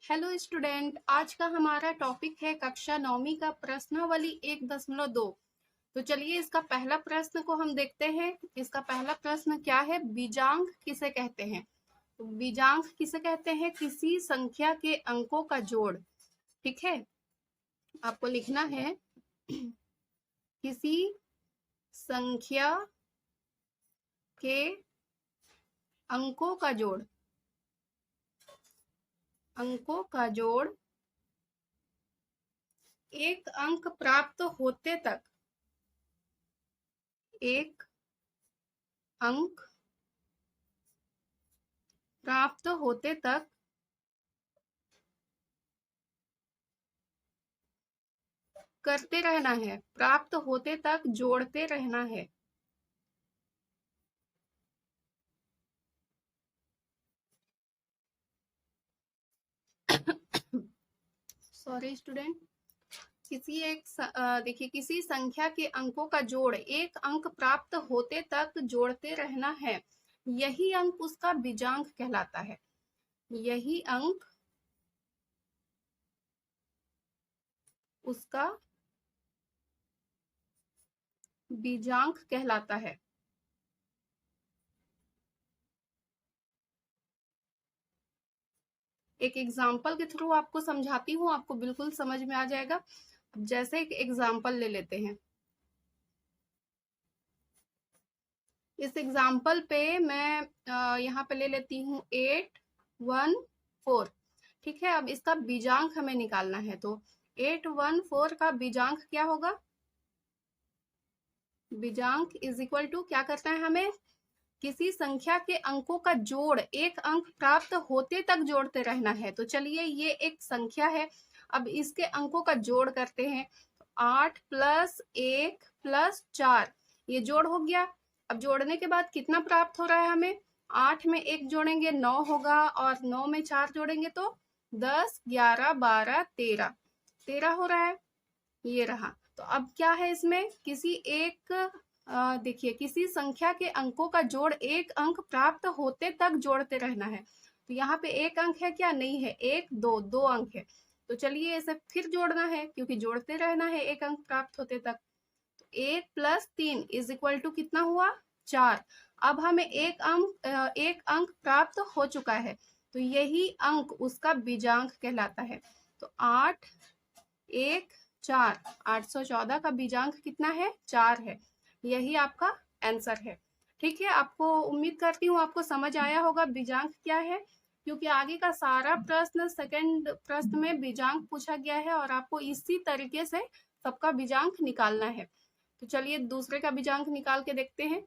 Hello student, आज का हमारा टॉपिक है कक्षा 9वीं का प्रश्नावली 1.2। तो चलिए इसका पहला प्रश्न को हम देखते हैं। इसका पहला प्रश्न क्या है? बीजांक किसे कहते हैं? तो बीजांक किसे कहते हैं? किसी संख्या के अंकों का जोड़। ठीक है, आपको लिखना है किसी संख्या के अंकों का जोड़। अंकों का जोड़ एक अंक प्राप्त होते तक, एक अंक प्राप्त होते तक करते रहना है, प्राप्त होते तक जोड़ते रहना है। सॉरी स्टूडेंट, देखिए, किसी संख्या के अंकों का जोड़ एक अंक प्राप्त होते तक जोड़ते रहना है, यही अंक उसका बीजांक कहलाता है। यही अंक उसका बीजांक कहलाता है। एक एग्जाम्पल के थ्रू आपको समझाती हूँ, आपको बिल्कुल समझ में आ जाएगा। जैसे एक एग्जाम्पल ले लेते हैं। इस एग्जाम्पल पे मैं यहाँ पे ले लेती हूँ 814। ठीक है, अब इसका बीजांक हमें निकालना है। तो 814 का बीजांक क्या होगा? बीजांक इज इक्वल टू, क्या करना है हमें? किसी संख्या के अंकों का जोड़ एक अंक प्राप्त होते तक जोड़ते रहना है। तो चलिए, ये एक संख्या है, अब इसके अंकों का जोड़ करते हैं। 8 + 1 + 4, ये जोड़ हो गया। अब जोड़ने के बाद कितना प्राप्त हो रहा है हमें? 8 में 1 जोड़ेंगे 9 होगा, और 9 में 4 जोड़ेंगे तो 10, 11, 12, 13, 13 हो रहा है। ये रहा। तो अब क्या है इसमें? किसी एक देखिए, किसी संख्या के अंकों का जोड़ एक अंक प्राप्त होते तक जोड़ते रहना है। तो यहाँ पे एक अंक है क्या? नहीं है, 1 2 2 अंक है। तो चलिए इसे फिर जोड़ना है, क्योंकि जोड़ते रहना है एक अंक प्राप्त होते तक। तो 1 + 3 इज इक्वल टू कितना हुआ? 4। अब हमें एक अंक प्राप्त हो चुका है, तो यही अंक उसका बीजांक कहलाता है। तो 8 1 4, 814 का बीजांक कितना है? 4 है। यही आपका आंसर है। ठीक है, आपको उम्मीद करती हूँ आपको समझ आया होगा बीजांक क्या है, क्योंकि आगे का सारा प्रश्न सेकंड प्रश्न में बीजांक पूछा गया है, और आपको इसी तरीके से सबका बीजांक निकालना है। तो चलिए दूसरे का बीजांक निकाल के देखते हैं।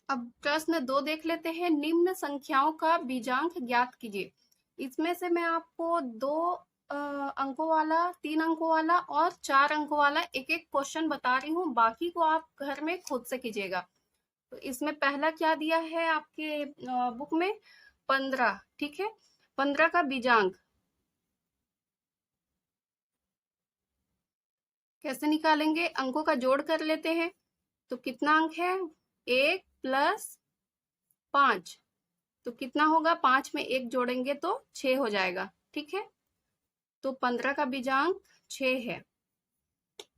अब प्रश्न 2 देख लेते हैं। निम्न संख्याओं का बीजांक ज्ञात कीजिए। इसमें से मैं आपको 2 अंकों वाला, 3 अंकों वाला और 4 अंकों वाला एक एक क्वेश्चन बता रही हूँ, बाकी को आप घर में खुद से कीजिएगा। तो इसमें पहला क्या दिया है आपके बुक में? 15। ठीक है, 15 का बीजांक कैसे निकालेंगे? अंकों का जोड़ कर लेते हैं। तो कितना अंक है? 1 + 5, तो कितना होगा? 5 में 1 जोड़ेंगे तो 6 हो जाएगा। ठीक है, तो 15 का बीजांक 6 है।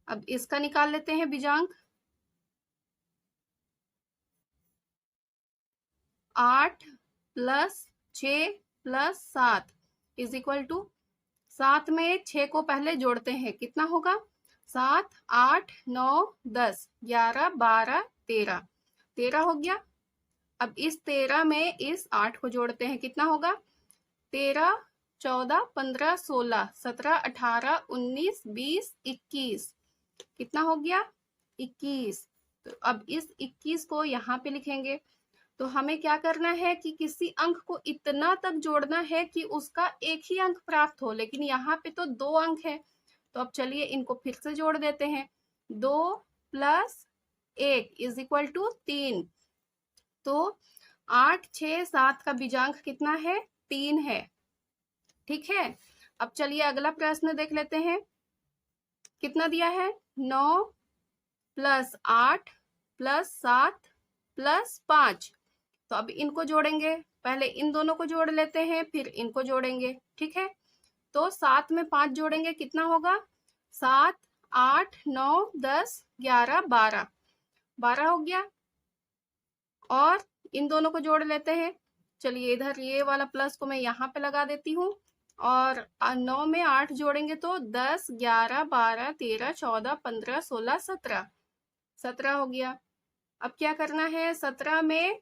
अब इसका निकाल लेते हैं बीजांक। 8 + 6 + 7 इज इक्वल टू, 7 में 6 को पहले जोड़ते हैं, कितना होगा? 7 8 9 10 11 12 13, 13 हो गया। अब इस 13 में इस 8 को जोड़ते हैं, कितना होगा? 13 14 15 16 17 18 19 20 21, कितना हो गया? 21। तो अब इस 21 को यहाँ पे लिखेंगे। तो हमें क्या करना है कि किसी अंक को इतना तक जोड़ना है कि उसका एक ही अंक प्राप्त हो, लेकिन यहाँ पे तो 2 अंक है। तो अब चलिए इनको फिर से जोड़ देते हैं। 2 + 1 इज इक्वल टू 3। तो 8 6 7 का बीजांक कितना है? 3 है। ठीक है, अब चलिए अगला प्रश्न देख लेते हैं। कितना दिया है? 9 + 8 + 7 + 5। तो अब इनको जोड़ेंगे। पहले इन दोनों को जोड़ लेते हैं, फिर इनको जोड़ेंगे। ठीक है, तो 7 में 5 जोड़ेंगे, कितना होगा? 7, 8, 9, 10, 11, 12, 12 हो गया। और इन दोनों को जोड़ लेते हैं। चलिए इधर ये वाला प्लस को मैं यहाँ पे लगा देती हूँ। और 9 में 8 जोड़ेंगे तो 10, 11, 12, 13, 14, 15, 16, 17, 17 हो गया। अब क्या करना है? 17 में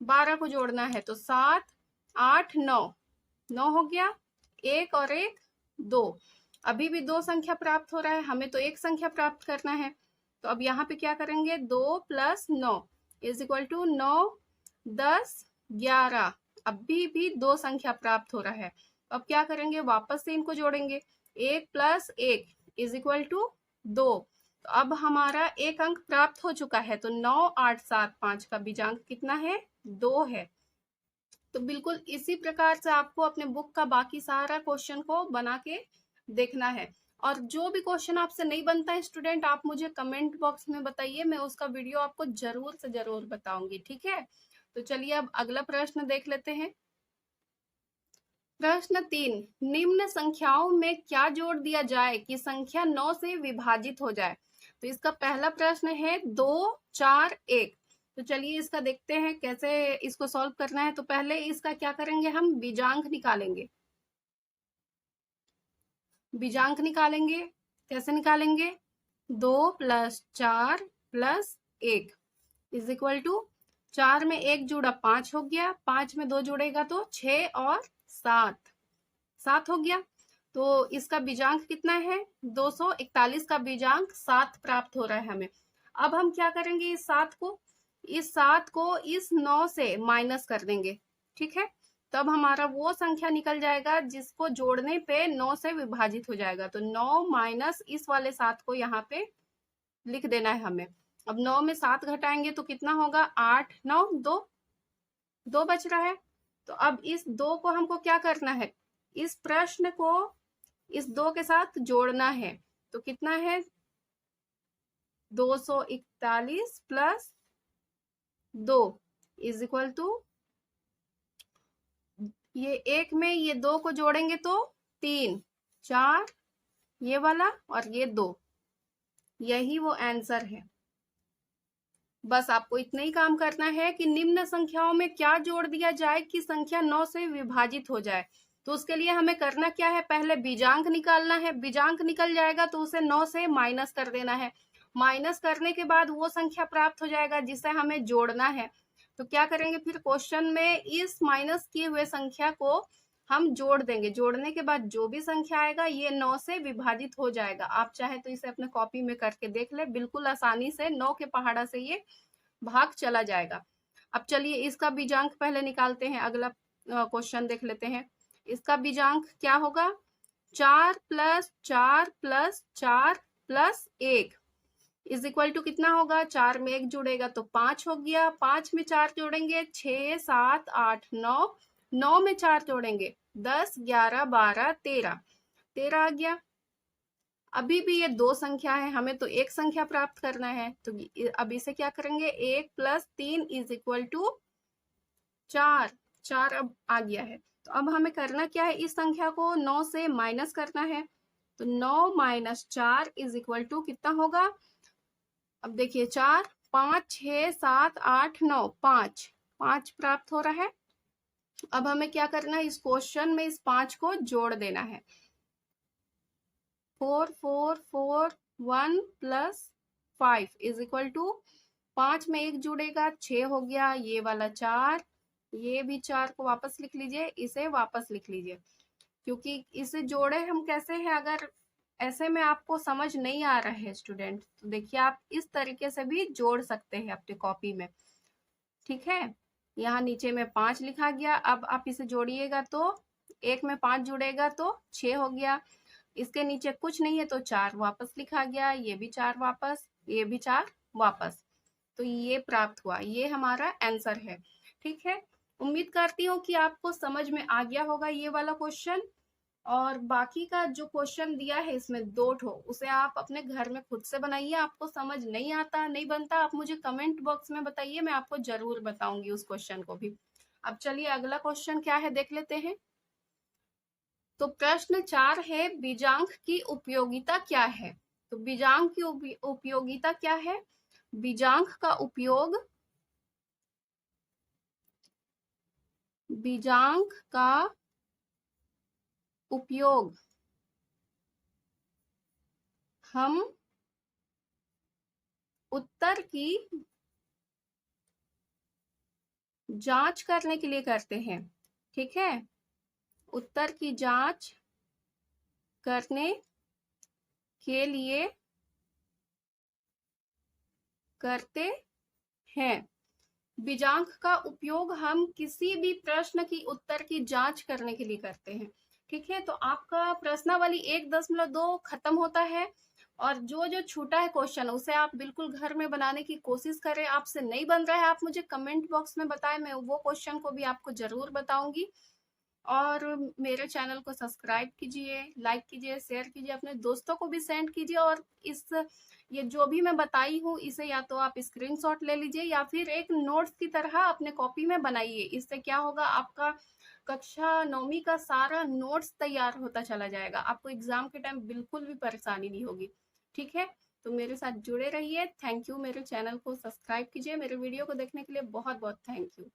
12 को जोड़ना है, तो 7, 8, 9, 9 हो गया। एक और एक 2, अभी भी 2 संख्या प्राप्त हो रहा है, हमें तो एक संख्या प्राप्त करना है। तो अब यहाँ पे क्या करेंगे? 2 + 9 = 9, 10, 11, अभी भी 2 संख्या प्राप्त हो रहा है। अब क्या करेंगे? वापस से इनको जोड़ेंगे। 1 + 1 = 2। तो अब हमारा एक अंक प्राप्त हो चुका है। तो 9, 8, 7, 5 का बीजांक कितना है? 2 है। तो बिल्कुल इसी प्रकार से आपको अपने बुक का बाकी सारा क्वेश्चन को बना के देखना है। और जो भी क्वेश्चन आपसे नहीं बनता है स्टूडेंट, आप मुझे कमेंट बॉक्स में बताइए, मैं उसका वीडियो आपको जरूर से जरूर बताऊंगी। ठीक है, तो चलिए अब अगला प्रश्न देख लेते हैं। प्रश्न 3, निम्न संख्याओं में क्या जोड़ दिया जाए कि संख्या 9 से विभाजित हो जाए? तो इसका पहला प्रश्न है 2, 4, 1। तो चलिए इसका देखते हैं कैसे इसको सॉल्व करना है। तो पहले इसका क्या करेंगे? हम बीजांक निकालेंगे। बीजांक निकालेंगे, कैसे निकालेंगे? 2 + 4 + 1 = 4 में 1 जुड़ा 5 हो गया, 5 में 2 जुड़ेगा तो 6 और 7, 7 हो गया। तो इसका बीजांक कितना है? 241 का बीजांक 7 प्राप्त हो रहा है हमें। अब हम क्या करेंगे? इस 7 को इस 9 से माइनस कर देंगे। ठीक है, तब हमारा वो संख्या निकल जाएगा जिसको जोड़ने पे 9 से विभाजित हो जाएगा। तो 9 - इस वाले 7 को यहाँ पे लिख देना है हमें। अब 9 में 7 घटाएंगे तो कितना होगा? 8, 9, 2, 2 बच रहा है। तो अब इस 2 को हमको क्या करना है? इस प्रश्न को इस 2 के साथ जोड़ना है। तो कितना है? 241 + 2 = ये 1 में ये 2 को जोड़ेंगे तो 3, 4, ये वाला और ये 2, यही वो आंसर है। बस आपको इतना ही काम करना है कि निम्न संख्याओं में क्या जोड़ दिया जाए कि संख्या 9 से विभाजित हो जाए। तो उसके लिए हमें करना क्या है? पहले बीजांक निकालना है। बीजांक निकल जाएगा तो उसे 9 से माइनस कर देना है। माइनस करने के बाद वो संख्या प्राप्त हो जाएगा जिसे हमें जोड़ना है। तो क्या करेंगे फिर? क्वेश्चन में इस माइनस किए हुए संख्या को हम जोड़ देंगे। जोड़ने के बाद जो भी संख्या आएगा ये 9 से विभाजित हो जाएगा। आप चाहे तो इसे अपने कॉपी में करके देख ले, बिल्कुल आसानी से 9 के पहाड़ा से ये भाग चला जाएगा। अब चलिए इसका बीजांक पहले निकालते हैं। अगला क्वेश्चन देख लेते हैं। इसका बीजांक क्या होगा? 4 + 4 + 4 + 1 = कितना होगा? 4 में 1 जुड़ेगा तो 5 हो गया, 5 में 4 जोड़ेंगे 6, 7, 8, 9, 9 में 4 जोड़ेंगे 10, 11, 12, 13, 13 आ गया। अभी भी ये 2 संख्या है, हमें तो एक संख्या प्राप्त करना है। तो अब इसे क्या करेंगे? 1 + 3 = 4, 4 अब आ गया है। तो अब हमें करना क्या है? इस संख्या को 9 से माइनस करना है। तो 9 - 4 = कितना होगा? अब देखिए 4, 5, 6, 7, 8, 9, 5, 5 प्राप्त हो रहा है। अब हमें क्या करना है? इस क्वेश्चन में इस 5 को जोड़ देना है। 4, 4, 4, 1 + 5 = 5 में 1 जुड़ेगा 6 हो गया, ये वाला 4, ये भी 4 को वापस लिख लीजिए, इसे वापस लिख लीजिए। क्योंकि इसे जोड़े हम कैसे हैं, अगर ऐसे में आपको समझ नहीं आ रहा है स्टूडेंट, तो देखिए आप इस तरीके से भी जोड़ सकते हैं अपनी कॉपी में। ठीक है, यहाँ नीचे में 5 लिखा गया। अब आप इसे जोड़िएगा तो 1 में 5 जुड़ेगा तो 6 हो गया। इसके नीचे कुछ नहीं है तो 4 वापस लिखा गया, ये भी 4 वापस, ये भी 4 वापस। तो ये प्राप्त हुआ, ये हमारा आंसर है। ठीक है, उम्मीद करती हूँ कि आपको समझ में आ गया होगा ये वाला क्वेश्चन। और बाकी का जो क्वेश्चन दिया है इसमें 2 ठो, उसे आप अपने घर में खुद से बनाइए। आपको समझ नहीं आता, नहीं बनता, आप मुझे कमेंट बॉक्स में बताइए, मैं आपको जरूर बताऊंगी उस क्वेश्चन को भी। अब चलिए अगला क्वेश्चन क्या है देख लेते हैं। तो प्रश्न 4 है, बीजांक की उपयोगिता क्या है? तो बीजांक की उपयोगिता क्या है? बीजांक का उपयोग, बीजांक का उपयोग हम उत्तर की जांच करने के लिए करते हैं। ठीक है, उत्तर की जांच करने के लिए करते हैं। बीजांक का उपयोग हम किसी भी प्रश्न की उत्तर की जांच करने के लिए करते हैं। ठीक है, तो आपका प्रश्नावली 1.2 खत्म होता है और जो जो छूटा है क्वेश्चन उसे आप बिल्कुल घर में बनाने की कोशिश करें। आपसे नहीं बन रहा है आप मुझे कमेंट बॉक्स में बताएं, मैं वो क्वेश्चन को भी आपको जरूर बताऊंगी। और मेरे चैनल को सब्सक्राइब कीजिए, लाइक कीजिए, शेयर कीजिए, अपने दोस्तों को भी सेंड कीजिए। और ये जो भी मैं बताई हूँ इसे या तो आप स्क्रीनशॉट ले लीजिए या फिर एक नोट्स की तरह अपने कॉपी में बनाइए। इससे क्या होगा, आपका कक्षा 9वीं का सारा नोट्स तैयार होता चला जाएगा, आपको एग्जाम के टाइम बिल्कुल भी परेशानी नहीं होगी। ठीक है, तो मेरे साथ जुड़े रहिए। Thank you. मेरे चैनल को सब्सक्राइब कीजिए। मेरे वीडियो को देखने के लिए बहुत बहुत थैंक यू।